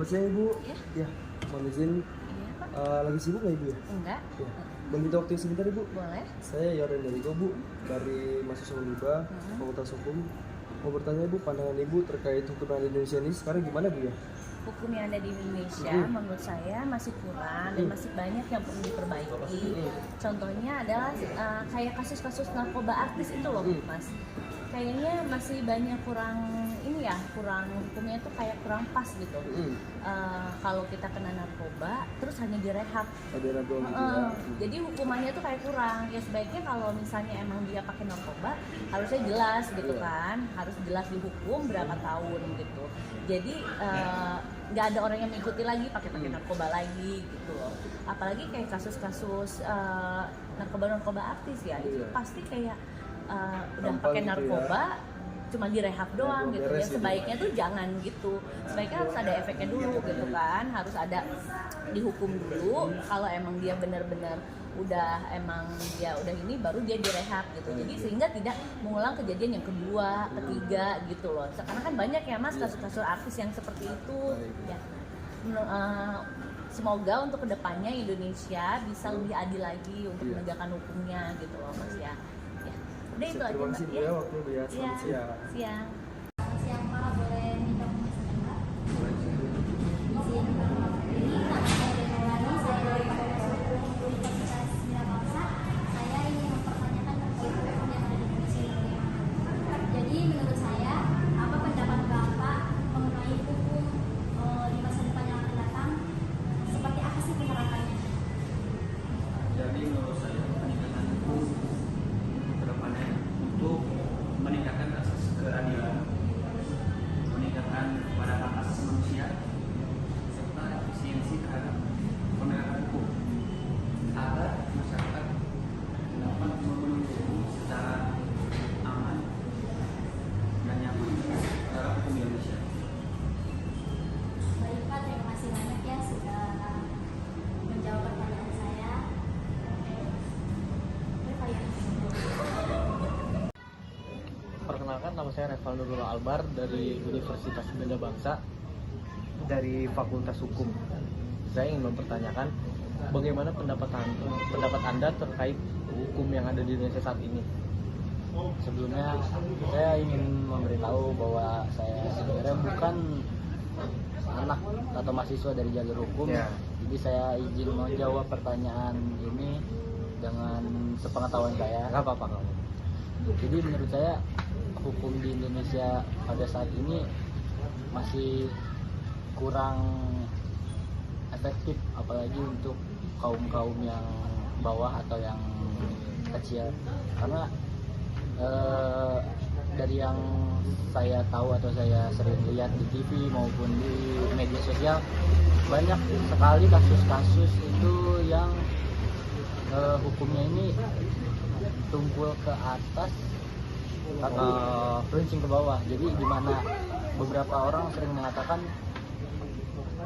Selamat siang Ibu. Ya. Ya, mohon izin. Iya Pak. Lagi sibuk nggak Ibu ya? Enggak. Ya. Boleh minta waktu sebentar Ibu? Boleh. Saya Yoren dari Bu, dari mahasiswa Uniba, Fakultas Hukum. Mau bertanya Ibu, pandangan Ibu terkait hukum yang ada di Indonesia ini sekarang gimana Bu ya? Hukum yang ada di Indonesia menurut saya masih kurang dan masih banyak yang perlu diperbaiki. Contohnya adalah kayak kasus-kasus narkoba artis itu loh Mas. Kayaknya masih banyak kurang hukumnya itu kayak kurang pas gitu. Kalau kita kena narkoba terus hanya direhab. Ada raba gitu ya. Jadi hukumannya tuh kayak kurang. Ya sebaiknya kalau misalnya emang dia pakai narkoba harusnya jelas gitu kan, harus jelas dihukum berapa tahun gitu. Jadi nggak ada orang yang mengikuti lagi pakai narkoba lagi gitu loh. Apalagi kayak kasus-kasus narkoba artis ya, itu pasti kayak udah pakai gitu narkoba cuma direhab doang gitu ya. Sebaiknya tuh jangan gitu, sebaiknya harus ada efeknya dulu gitu kan, harus ada dihukum dulu. Kalau emang dia benar-benar udah ini baru dia direhab gitu. Jadi sehingga tidak mengulang kejadian yang kedua, ketiga gitu loh. Karena kan banyak ya Mas kasus-kasus artis yang seperti itu ya. Semoga untuk kedepannya Indonesia bisa lebih adil lagi untuk menegakkan hukumnya gitu loh Mas ya. Udah itu aja Mbak ya. Waktu ya. Selamat siang. Siang. Selamat siang Pak, boleh minta informasi sebentar? Izin. Ini nama saya Denolani, saya dari Fakultas Hukum Universitas Mirabangsa. Saya ingin mempertanyakan terkait hukum yang ada di Indonesia ini bagaimana. Jadi menurut saya, apa pendapat Bapak mengenai hukum di masa depan yang akan datang? Seperti apa sih penerapannya? Jadi menurut saya peningkatan hukum kedepannya untuk meningkatkan asas keadilan, meningkatkan pada hak asasi manusia, serta efisiensi terhadap penegakan hukum agar masyarakat dapat memenuhi hukum secara aman dan nyaman terhadap hukum Indonesia. Baik Pak, terima kasih banyak ya sudah menjawab pertanyaan saya. Perkenalkan, nama saya Reval Nurul Albar dari Universitas Benda Bangsa dari Fakultas Hukum. Saya ingin mempertanyakan bagaimana pendapat Anda terkait hukum yang ada di Indonesia saat ini. Sebelumnya saya ingin memberitahu bahwa saya sebenarnya bukan anak atau mahasiswa dari jalur hukum. Jadi saya izin menjawab pertanyaan ini dengan sepengetahuan saya. Nggak apa-apa kamu. Jadi menurut saya hukum di Indonesia pada saat ini masih kurang efektif, apalagi untuk kaum yang bawah atau yang kecil. Karena dari yang saya tahu atau saya sering lihat di TV maupun di media sosial, banyak sekali kasus-kasus itu yang hukumnya ini tumpul ke atas atau runcing ke bawah. Jadi di mana beberapa orang sering mengatakan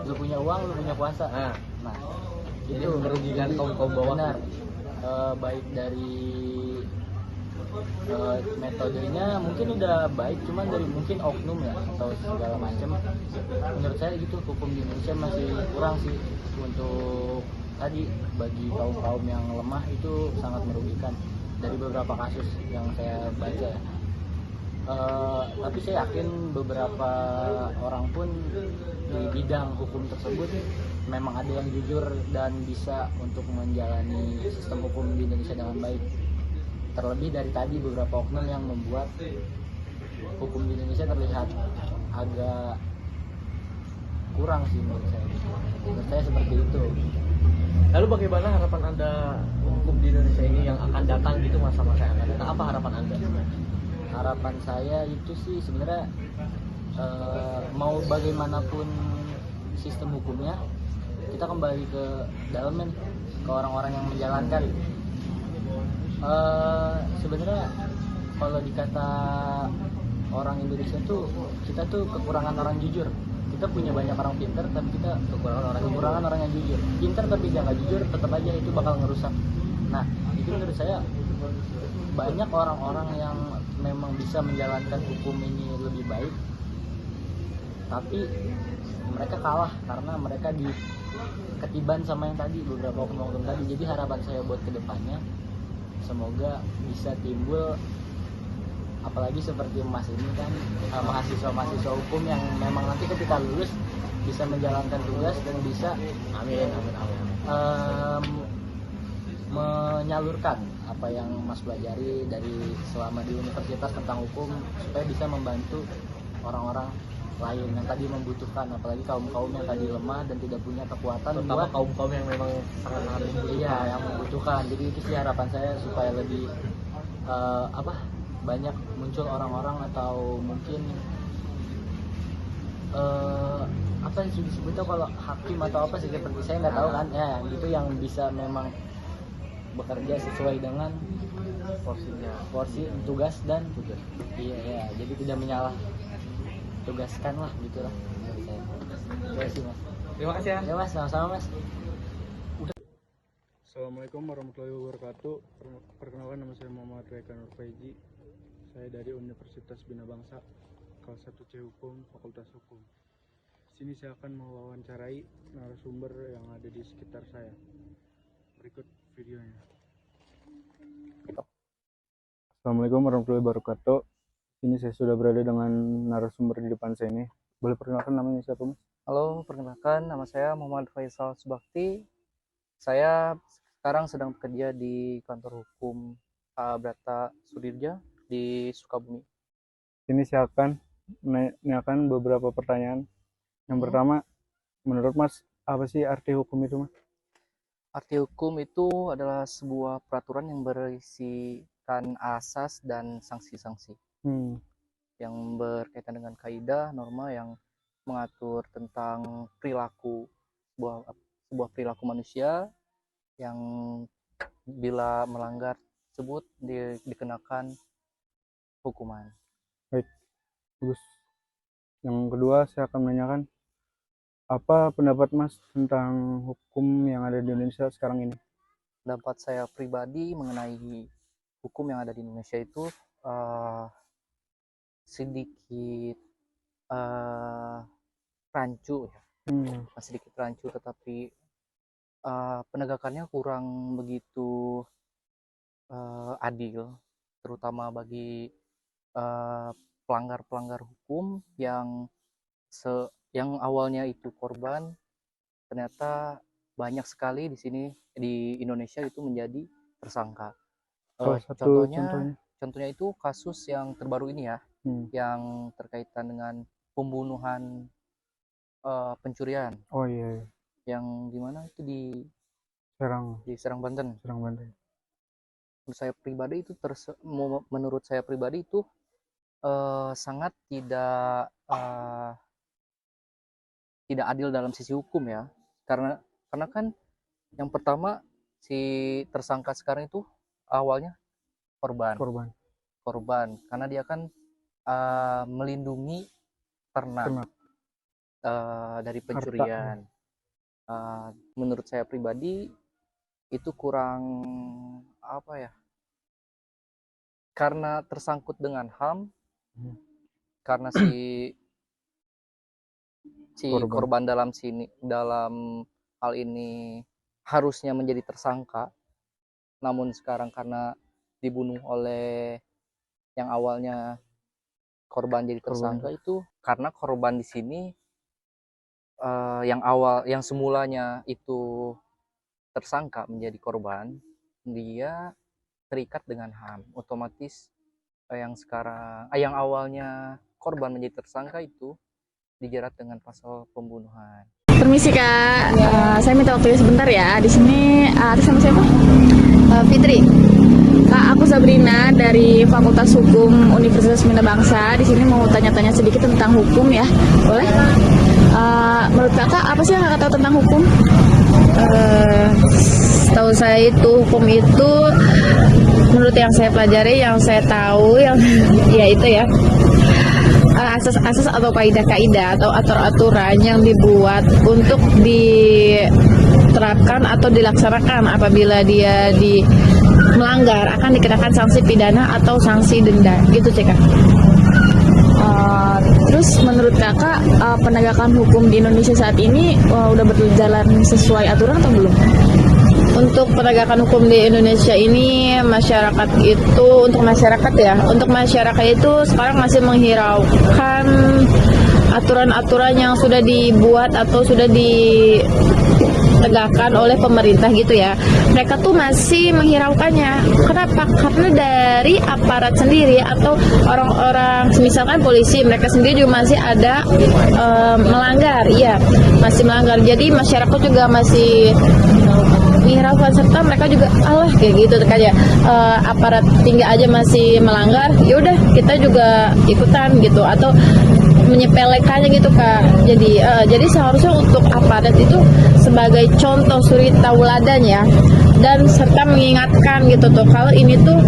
lu punya uang, lu punya kuasa. Nah, Jadi itu merugikan kaum bawah. benar. Baik dari metodenya mungkin udah baik, cuman dari mungkin oknum ya atau segala macam. Menurut saya gitu, hukum di Indonesia masih kurang sih untuk tadi bagi kaum yang lemah. Itu sangat merugikan dari beberapa kasus yang saya baca ya. Tapi saya yakin beberapa orang pun di bidang hukum tersebut memang ada yang jujur dan bisa untuk menjalani sistem hukum di Indonesia dengan baik. Terlebih dari tadi beberapa oknum yang membuat hukum di Indonesia terlihat agak kurang sih menurut saya. Menurut saya seperti itu. Lalu bagaimana harapan Anda hukum di Indonesia ini yang akan datang gitu masa-masa yang akan datang? Apa harapan Anda? Harapan saya itu sih sebenarnya mau bagaimanapun sistem hukumnya, kita kembali ke dalamnya, ke orang-orang yang menjalankan. Sebenarnya kalau dikata orang Indonesia tuh, kita tuh kekurangan orang jujur. Kita punya banyak orang pintar, tapi kita kekurangan orang yang jujur. Pintar tapi dia nggak jujur, tetap aja itu bakal ngerusak. Nah, itu menurut saya banyak orang-orang yang memang bisa menjalankan hukum ini lebih baik, tapi mereka kalah karena mereka di ketiban sama yang tadi, beberapa oknum-oknum tadi. Jadi harapan saya buat kedepannya semoga bisa timbul, apalagi seperti Mas ini kan mahasiswa hukum yang memang nanti ketika lulus bisa menjalankan tugas dan bisa amin menyalurkan apa yang Mas pelajari dari selama di universitas tentang hukum supaya bisa membantu orang-orang lain yang tadi membutuhkan, apalagi kaum-kaum yang tadi lemah dan tidak punya kekuatan, terutama kaum-kaum yang memang sangat-sangat membutuhkan. Yang membutuhkan. Jadi itu sih harapan saya supaya lebih banyak muncul orang-orang atau mungkin apa yang disebutnya kalau hakim atau apa sih, seperti saya nggak tahu kan ya, gitu yang bisa memang bekerja sesuai dengan porsi tugas dan tugas. Iya, jadi tidak menyalah tugaskan lah gitulah menurut saya. Terima kasih Mas. Terima kasih ya. Ya Mas, sama-sama Mas. Assalamualaikum warahmatullahi wabarakatuh. Perkenalkan, nama saya Muhammad Reka Nur Faiji. Saya dari Universitas Bina Bangsa, kelas 1C Hukum, Fakultas Hukum. Di sini saya akan mewawancarai narasumber yang ada di sekitar saya. Berikut videonya. Assalamualaikum warahmatullahi wabarakatuh. Ini saya sudah berada dengan narasumber di depan saya ini. Boleh perkenalkan namanya siapa, Mas? Halo, perkenalkan nama saya Muhammad Faisal Subakti. Saya sekarang sedang bekerja di kantor hukum Brata Sudirja di Sukabumi. Ini saya akan menanyakan beberapa pertanyaan. Yang pertama, menurut Mas, apa sih arti hukum itu, Mas? Arti hukum itu adalah sebuah peraturan yang berisikan asas dan sanksi-sanksi yang berkaitan dengan kaidah, norma yang mengatur tentang perilaku sebuah perilaku manusia yang bila melanggar tersebut dikenakan hukuman. Baik, bagus. Yang kedua, saya akan menanyakan apa pendapat Mas tentang hukum yang ada di Indonesia sekarang ini? Pendapat saya pribadi mengenai hukum yang ada di Indonesia itu sedikit rancu ya, sedikit rancu, tetapi penegakannya kurang begitu adil, terutama bagi pelanggar-pelanggar hukum yang awalnya itu korban, ternyata banyak sekali di sini di Indonesia itu menjadi tersangka. Contohnya itu kasus yang terbaru ini ya, yang terkaitan dengan pembunuhan pencurian. Oh iya. Yang dimana itu di Serang Banten. Menurut saya pribadi itu sangat tidak adil dalam sisi hukum ya, karena kan yang pertama si tersangka sekarang itu awalnya korban karena dia kan melindungi ternak dari pencurian. Menurut saya pribadi itu kurang karena tersangkut dengan HAM, karena si korban dalam hal ini harusnya menjadi tersangka, namun sekarang karena dibunuh oleh yang awalnya korban jadi tersangka. Itu karena korban di sini yang semulanya itu tersangka menjadi korban, dia terikat dengan HAM, otomatis yang awalnya korban menjadi tersangka itu dijerat dengan pasal pembunuhan. Permisi Kak, saya minta waktunya sebentar ya. Di sini atas sama siapa? Fitri. Kak, aku Sabrina dari Fakultas Hukum Universitas Bina Bangsa. Di sini mau tanya-tanya sedikit tentang hukum ya, boleh? Menurut kakak apa sih yang kakak tahu tentang hukum? Setahu saya itu hukum itu, menurut yang saya pelajari, yang saya tahu, yang ya itu ya, asas-asas atau kaidah-kaidah atau aturan yang dibuat untuk diterapkan atau dilaksanakan apabila dia melanggar akan dikenakan sanksi pidana atau sanksi denda, gitu sih Kak. Terus menurut kakak penegakan hukum di Indonesia saat ini udah berjalan sesuai aturan atau belum? Untuk penegakan hukum di Indonesia ini, masyarakat itu, untuk masyarakat ya, untuk masyarakat itu sekarang masih menghiraukan aturan-aturan yang sudah dibuat atau sudah ditegakkan oleh pemerintah gitu ya. Mereka tuh masih menghiraukannya. Kenapa? Karena dari aparat sendiri atau orang-orang, misalkan polisi, mereka sendiri juga masih ada melanggar, iya, masih melanggar. Jadi masyarakat juga masih menghiraukan, serta mereka juga kayak gitu kan ya, aparat tinggi aja masih melanggar, ya udah kita juga ikutan gitu, atau menyepelekannya gitu Kak. Jadi seharusnya untuk aparat itu sebagai contoh suri tauladan ya, dan serta mengingatkan gitu tuh kalau ini tuh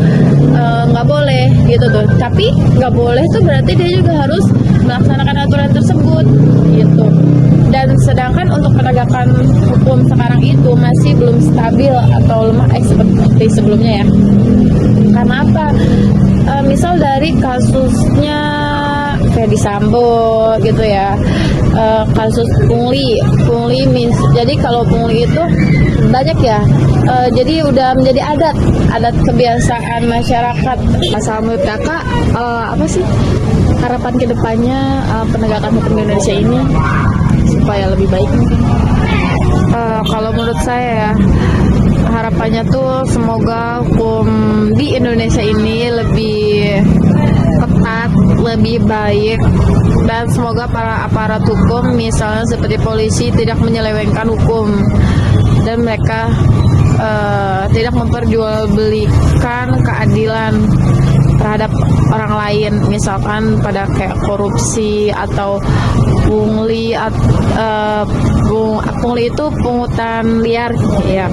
nggak boleh gitu tuh. Tapi nggak boleh tuh berarti dia juga harus melaksanakan aturan tersebut gitu. Dan sedangkan untuk penegakan hukum sekarang itu masih belum stabil atau lemah seperti sebelumnya ya. Karena apa? Misal dari kasusnya Ferdy Sambo gitu ya, kasus pungli jadi kalau pungli itu banyak ya, jadi udah menjadi adat kebiasaan masyarakat. Masalah menurut kakak apa sih harapan kedepannya penegakan hukum di Indonesia ini supaya lebih baik? Kalau menurut saya ya, harapannya tuh semoga hukum di Indonesia ini lebih ketat, lebih baik, dan semoga para aparat hukum misalnya seperti polisi tidak menyelewengkan hukum dan mereka tidak memperjualbelikan keadilan terhadap orang lain, misalkan pada kayak korupsi atau pungli. Pungli itu pungutan liar ya,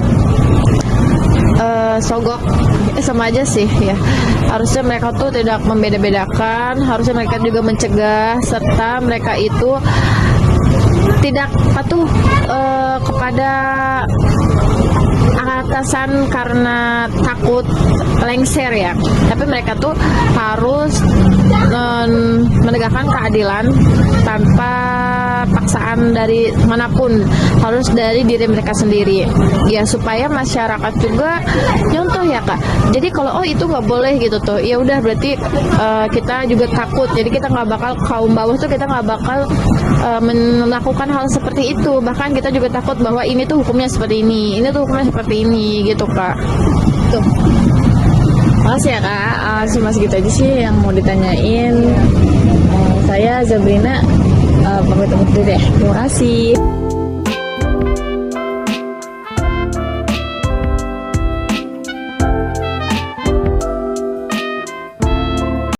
sogok sama aja sih ya. Harusnya mereka tuh tidak membeda-bedakan, harusnya mereka juga mencegah, serta mereka itu tidak patuh kepada atasan karena takut lengser ya. Tapi mereka tuh harus menegakkan keadilan tanpa paksaan dari manapun, harus dari diri mereka sendiri ya, supaya masyarakat juga contoh ya Kak. Jadi kalau itu nggak boleh gitu tuh, ya udah berarti kita juga takut. Jadi kita nggak bakal, kaum bawah tuh kita nggak bakal melakukan hal seperti itu. Bahkan kita juga takut bahwa ini tuh hukumnya seperti ini tuh hukumnya seperti ini gitu Kak. Tuh. Makasih ya Kak, cuma segitu aja sih yang mau ditanyain. Saya Zabrina, pamit undur deh. Terima kasih.